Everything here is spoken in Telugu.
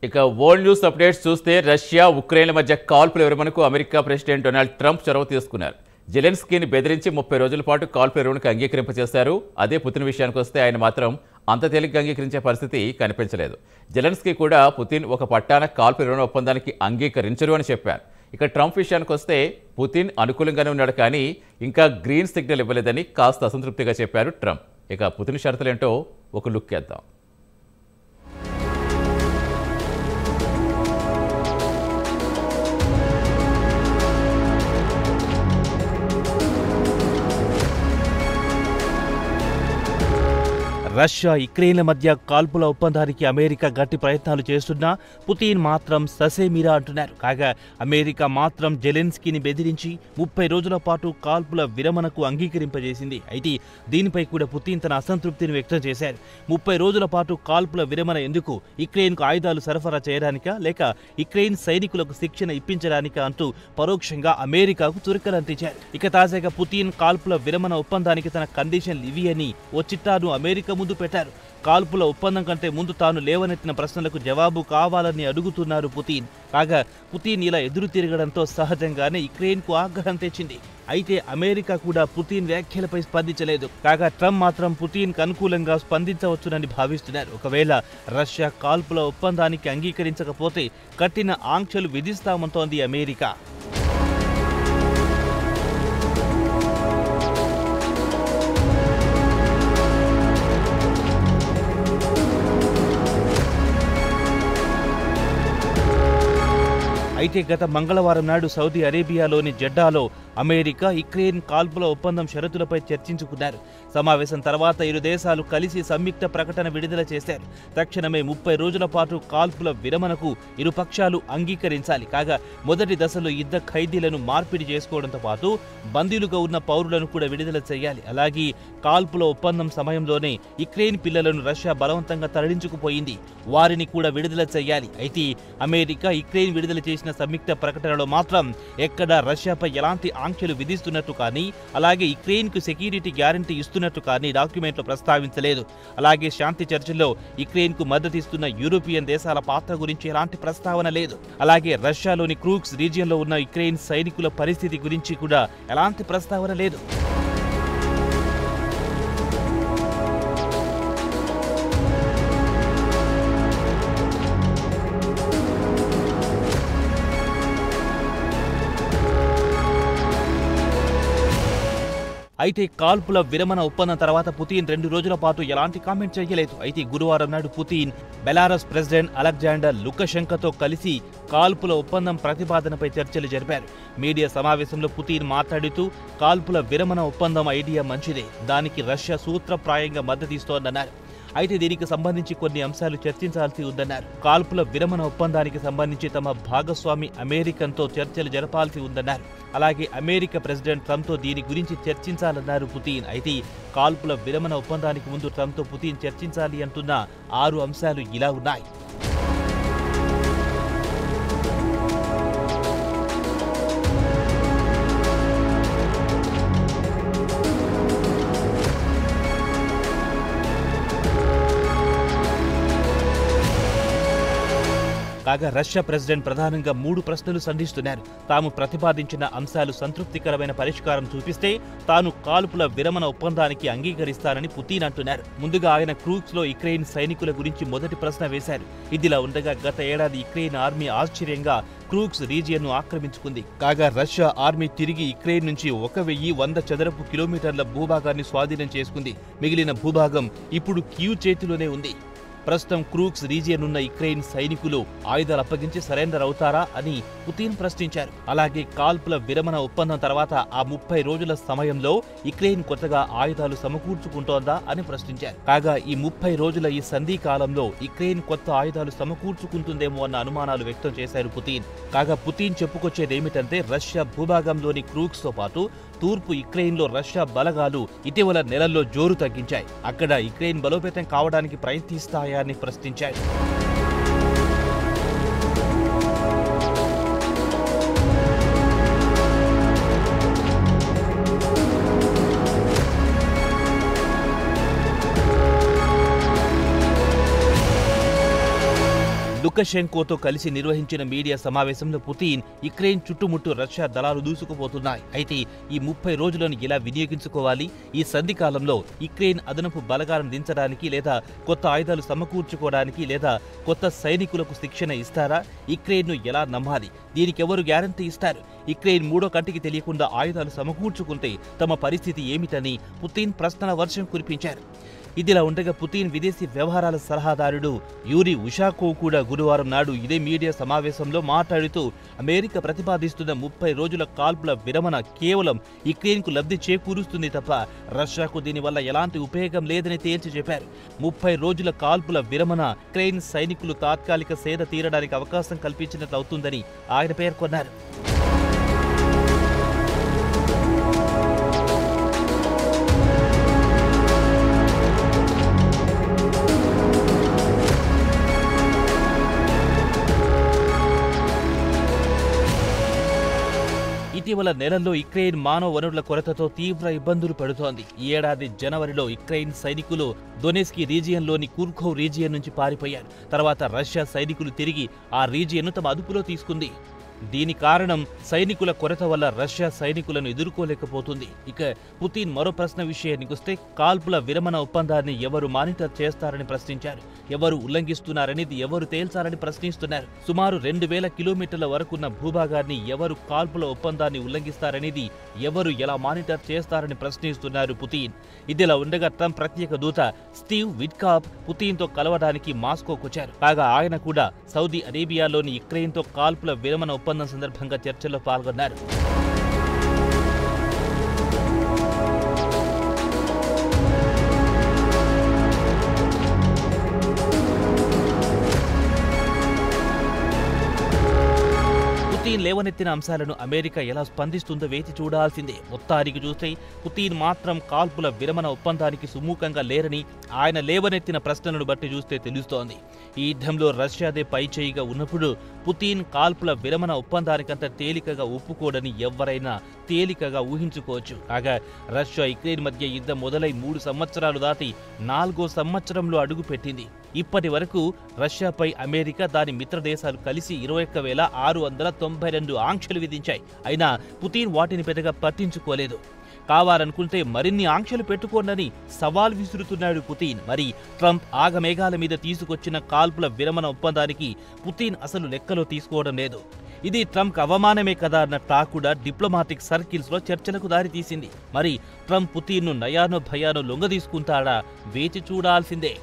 ఇక వరల్డ్ న్యూస్ అప్డేట్స్ చూస్తే రష్యా ఉక్రెయిన్ల మధ్య కాల్పుల విరమణకు అమెరికా ప్రెసిడెంట్ డొనాల్డ్ ట్రంప్ చొరవ తీసుకున్నారు. జెలెన్స్కీని బెదిరించి 30 రోజుల పాటు కాల్పుల విరమణకు అంగీకరింపచేశారు. అదే పుతిన్ విషయానికి వస్తే ఆయన మాత్రం అంత తేలిగ్గా అంగీకరించే పరిస్థితి కనిపించలేదు. జెలెన్స్కీ కూడా పుతిన్ ఒక పట్టాన కాల్పుల విరమణ ఒప్పందానికి అంగీకరించరు అని చెప్పారు. ఇక ట్రంప్ విషయానికి వస్తే పుతిన్ అనుకూలంగానే ఉన్నాడు, కానీ ఇంకా గ్రీన్ సిగ్నల్ ఇవ్వలేదని కాస్త అసంతృప్తిగా చెప్పారు ట్రంప్. ఇక పుతిన్ షరతులేంటో ఒక లుక్ వేద్దాం. రష్యా యుక్రెయిన్ల మధ్య కాల్పుల ఒప్పందానికి అమెరికా గట్టి ప్రయత్నాలు చేస్తున్నా పుతిన్ మాత్రం ససేమిరా అంటున్నారు. కాగా అమెరికా మాత్రం జెలెన్స్కీని బెదిరించి 30 రోజుల పాటు కాల్పుల విరమణకు అంగీకరింపజేసింది. అయితే దీనిపై కూడా పుతిన్ తన అసంతృప్తిని వ్యక్తం చేశారు. 30 రోజుల పాటు కాల్పుల విరమణ ఎందుకు? యుక్రెయిన్కు ఆయుధాలు సరఫరా చేయడానికా, లేక యుక్రెయిన్ సైనికులకు శిక్షణ ఇప్పించడానికా అంటూ పరోక్షంగా అమెరికాకు చురకలంటించారు. ఇక తాజాగా పుతిన్ కాల్పుల విరమణ ఒప్పందానికి తన కండిషన్లు ఇవి అని ఓ చిట్టాను అమెరికా ముందు పెట్టారు. కాల్పుల ఒప్పందం కంటే ముందు తాను లేవనెత్తిన ప్రశ్నలకు జవాబు కావాలని అడుగుతున్నారు పుతిన్. కాగా పుతిన్ ఇలా ఎదురు తిరగడంతో సహజంగానే యుక్రెయిన్కు ఆగ్రహం తెచ్చింది. అయితే అమెరికా కూడా పుతిన్ వ్యాఖ్యలపై స్పందించలేదు. కాగా ట్రంప్ మాత్రం పుతిన్కు అనుకూలంగా స్పందించవచ్చునని భావిస్తున్నారు. ఒకవేళ రష్యా కాల్పుల ఒప్పందానికి అంగీకరించకపోతే కఠిన ఆంక్షలు విధిస్తామంటోంది అమెరికా. అయితే గత మంగళవారం నాడు సౌదీ అరేబియాలోని జెడ్డాలో అమెరికా యుక్రెయిన్ కాల్పుల ఒప్పందం షరతులపై చర్చించుకున్నారు. సమావేశం తర్వాత ఇరు దేశాలు కలిసి సంయుక్త ప్రకటన విడుదల చేశారు. తక్షణమే 30 రోజుల పాటు కాల్పుల విరమణకు ఇరు పక్షాలు అంగీకరించాలి. కాగా మొదటి దశలో యుద్ధ ఖైదీలను మార్పిడి చేసుకోవడంతో పాటు బందీలుగా ఉన్న పౌరులను కూడా విడుదల చేయాలి. అలాగే కాల్పుల ఒప్పందం సమయంలోనే యుక్రెయిన్ పిల్లలను రష్యా బలవంతంగా తరలించుకుపోయింది, వారిని కూడా విడుదల చేయాలి. అయితే అమెరికా యుక్రెయిన్ విడుదల చేసిన సంయుక్త ప్రకటనలో మాత్రం ఎక్కడా రష్యాపై ఎలాంటి ఆంక్షలు విధిస్తున్నట్టు కానీ, అలాగే యుక్రెయిన్కు సెక్యూరిటీ గ్యారంటీ ఇస్తున్నట్టు కానీ డాక్యుమెంట్లో ప్రస్తావించలేదు. అలాగే శాంతి చర్చల్లో యుక్రెయిన్కు మద్దతిస్తున్న యూరోపియన్ దేశాల పాత్ర గురించి ఎలాంటి ప్రస్తావన లేదు. అలాగే రష్యాలోని క్రూక్స్ రీజియన్లో ఉన్న యుక్రెయిన్ సైనికుల పరిస్థితి గురించి కూడా ఎలాంటి ప్రస్తావన లేదు. అయితే కాల్పుల విరమణ ఒప్పందం తర్వాత పుతిన్ 2 రోజుల పాటు ఎలాంటి కామెంట్ చేయలేదు. అయితే గురువారం నాడు పుతిన్ బెలారస్ ప్రెసిడెంట్ అలెగ్జాండర్ లుకషెంకోతో కలిసి కాల్పుల ఒప్పందం ప్రతిపాదనపై చర్చలు జరిపారు. మీడియా సమావేశంలో పుతిన్ మాట్లాడుతూ కాల్పుల విరమణ ఒప్పందం ఐడియా మంచిదే, దానికి రష్యా సూత్రప్రాయంగా మద్దతిస్తోందన్నారు. అయితే దీనికి సంబంధించి కొన్ని అంశాలు చర్చించాల్సి ఉందన్నారు. కాల్పుల విరమణ ఒప్పందానికి సంబంధించి తమ భాగస్వామి అమెరికన్తో చర్చలు జరపాల్సి ఉందన్నారు. అలాగే అమెరికా ప్రెసిడెంట్ ట్రంప్తో దీని గురించి చర్చించాలన్నారు పుతిన్. అయితే కాల్పుల విరమణ ఒప్పందానికి ముందు ట్రంప్తో పుతిన్ చర్చించాలి అంటున్న 6 అంశాలు ఇలా ఉన్నాయి. కాగా రష్యా ప్రెసిడెంట్ ప్రధానంగా 3 ప్రశ్నలు సంధిస్తున్నారు. తాము ప్రతిపాదించిన అంశాలు సంతృప్తికరమైన పరిష్కారం చూపిస్తే తాను కాల్పుల విరమణ ఒప్పందానికి అంగీకరిస్తానని పుతిన్ అంటున్నారు. ముందుగా ఆయన క్రూక్స్లో యుక్రెయిన్ సైనికుల గురించి మొదటి ప్రశ్న వేశారు. ఇదిలా ఉండగా గత ఏడాది యుక్రెయిన్ ఆర్మీ ఆశ్చర్యంగా క్రూక్స్ రీజియన్ను ఆక్రమించుకుంది. కాగా రష్యా ఆర్మీ తిరిగి యుక్రెయిన్ నుంచి 1100 చదరపు కిలోమీటర్ల భూభాగాన్ని స్వాధీనం చేసుకుంది. మిగిలిన భూభాగం ఇప్పుడు కీవ్ చేతిలోనే ఉంది. ప్రస్తుతం క్రూక్స్ రీజియన్ ఉన్న యుక్రెయిన్ సైనికులు ఆయుధాలు అప్పగించి సరెండర్ అవుతారా అని పుతిన్ ప్రశ్నించారు. అలాగే కాల్పుల విరమణ ఒప్పందం తర్వాత ఆ 30 రోజుల సమయంలో యుక్రెయిన్ కొత్తగా ఆయుధాలు సమకూర్చుకుంటోందా అని ప్రశ్నించారు. కాగా ఈ 30 రోజుల ఈ సంధి కాలంలో యుక్రెయిన్ కొత్త ఆయుధాలు సమకూర్చుకుంటుందేమో అన్న అనుమానాలు వ్యక్తం చేశారు పుతిన్. కాగా పుతిన్ చెప్పుకొచ్చేదేమిటంటే రష్యా భూభాగంలోని క్రూక్స్ తో పాటు తూర్పు యుక్రెయిన్లో రష్యా బలగాలు ఇటీవల నెలల్లో జోరు తగ్గించాయి. అక్కడ యుక్రెయిన్ బలోపేతం కావడానికి ప్రయత్నిస్తాయా అని ప్రశ్నించాయి. లుకషెంకోతో కలిసి నిర్వహించిన మీడియా సమావేశంలో పుతిన్ యుక్రెయిన్ చుట్టుముట్టు రష్యా దళాలు దూసుకుపోతున్నాయి. అయితే ఈ 30 రోజులను ఎలా వినియోగించుకోవాలి, ఈ సంధి కాలంలో యుక్రెయిన్ అదనపు బలగాలను దించడానికి లేదా కొత్త ఆయుధాలు సమకూర్చుకోవడానికి లేదా కొత్త సైనికులకు శిక్షణ ఇస్తారా, యుక్రెయిన్ను ఎలా నమ్మాలి, దీనికి ఎవరు గ్యారంటీ ఇస్తారు, యుక్రెయిన్ మూడో కంటికి తెలియకుండా ఆయుధాలు సమకూర్చుకుంటే తమ పరిస్థితి ఏమిటని పుతిన్ ప్రశ్నల వర్షం కురిపించారు. ఇదిలా ఉండగా పుతిన్ విదేశీ వ్యవహారాల సలహాదారుడు యూరి ఉషాకోవ్ కూడా గురువారం నాడు ఇదే మీడియా సమావేశంలో మాట్లాడుతూ అమెరికా ప్రతిపాదిస్తున్న 30 రోజుల కాల్పుల విరమణ కేవలం యుక్రెయిన్కు లబ్ధి చేకూరుస్తుంది తప్ప రష్యాకు దీనివల్ల ఎలాంటి ఉపయోగం లేదని తేల్చి చెప్పారు. 30 రోజుల కాల్పుల విరమణ యుక్రెయిన్ సైనికులు తాత్కాలిక సేద తీరడానికి అవకాశం కల్పించినట్లు అవుతుందని ఆయన పేర్కొన్నారు. ఇటీవల నెలల్లో యుక్రెయిన్ మానవ వనరుల కొరతతో తీవ్ర ఇబ్బందులు పడుతోంది. ఈ ఏడాది జనవరిలో యుక్రెయిన్ సైనికులు డొనెస్కీ రీజియన్లోని కుర్ఖోవ్ రీజియన్ నుంచి పారిపోయారు. తర్వాత రష్యా సైనికులు తిరిగి ఆ రీజియన్ను తమ అదుపులో తీసుకుంది. దీని కారణం సైనికుల కొరత వల్ల రష్యా సైనికులను ఎదుర్కోలేకపోతుంది. ఇక పుతిన్ మరో ప్రశ్న విషయానికి వస్తే కాల్పుల విరమణ ఒప్పందాన్ని ఎవరు మానిటర్ చేస్తారని ప్రశ్నించారు. ఎవరు ఉల్లంఘిస్తున్నారనేది ఎవరు తేల్చారని ప్రశ్నిస్తున్నారు. సుమారు 2000 కిలోమీటర్ల వరకున్న భూభాగాన్ని ఎవరు కాల్పుల ఒప్పందాన్ని ఉల్లంఘిస్తారనేది ఎవరు ఎలా మానిటర్ చేస్తారని ప్రశ్నిస్తున్నారు పుతిన్. ఇదిలా ఉండగా ట్రంప్ ప్రత్యేక దూత స్టీవ్ విట్కాప్ పుతిన్తో కలవడానికి మాస్కోకొచ్చారు. కాగా ఆయన కూడా సౌదీ అరేబియాలోని యుక్రెయిన్తో కాల్పుల విరమణ ఒప్పందం సందర్భంగా చర్చల్లో పాల్గొన్నారు. పుతిన్ లేవనెత్తిన అంశాలను అమెరికా ఎలా స్పందిస్తుందో వేచి చూడాల్సిందే. మొత్తానికి చూస్తే పుతిన్ మాత్రం కాల్పుల విరమణ ఒప్పందానికి సుముఖంగా లేరని ఆయన లేవనెత్తిన ప్రశ్నలను బట్టి చూస్తే తెలుస్తోంది. ఈ యుద్ధంలో రష్యాదే పైచేయిగా ఉన్నప్పుడు పుతిన్ కాల్పుల విరమణ ఒప్పందానికంత తేలికగా ఒప్పుకోడని ఎవరైనా తేలికగా ఊహించుకోవచ్చు. కాగా రష్యా యుక్రెయిన్ మధ్య యుద్ధం మొదలై 3 సంవత్సరాలు దాటి 4వ సంవత్సరంలో అడుగుపెట్టింది. ఇప్పటి వరకు రష్యాపై అమెరికా దాని మిత్ర దేశాలు కలిసి 21,692 ఆంక్షలు విధించాయి. అయినా పుతిన్ వాటిని పెద్దగా పట్టించుకోలేదు. కావాలనుకుంటే మరిన్ని ఆంక్షలు పెట్టుకోండి సవాల్ విసురుతున్నాడు పుతిన్. మరి ట్రంప్ ఆగమేఘాల మీద తీసుకొచ్చిన కాల్పుల విరమణ ఒప్పందానికి పుతిన్ అసలు లెక్కలో తీసుకోవడం లేదు. ఇది ట్రంప్ అవమానమే కదా అన్న టాక్ కూడా డిప్లొమాటిక్ సర్కిల్స్ లో చర్చలకు దారితీసింది. మరి ట్రంప్ పుతిన్ను నయానో భయానో లొంగదీసుకుంటాడా వేచి చూడాల్సిందే.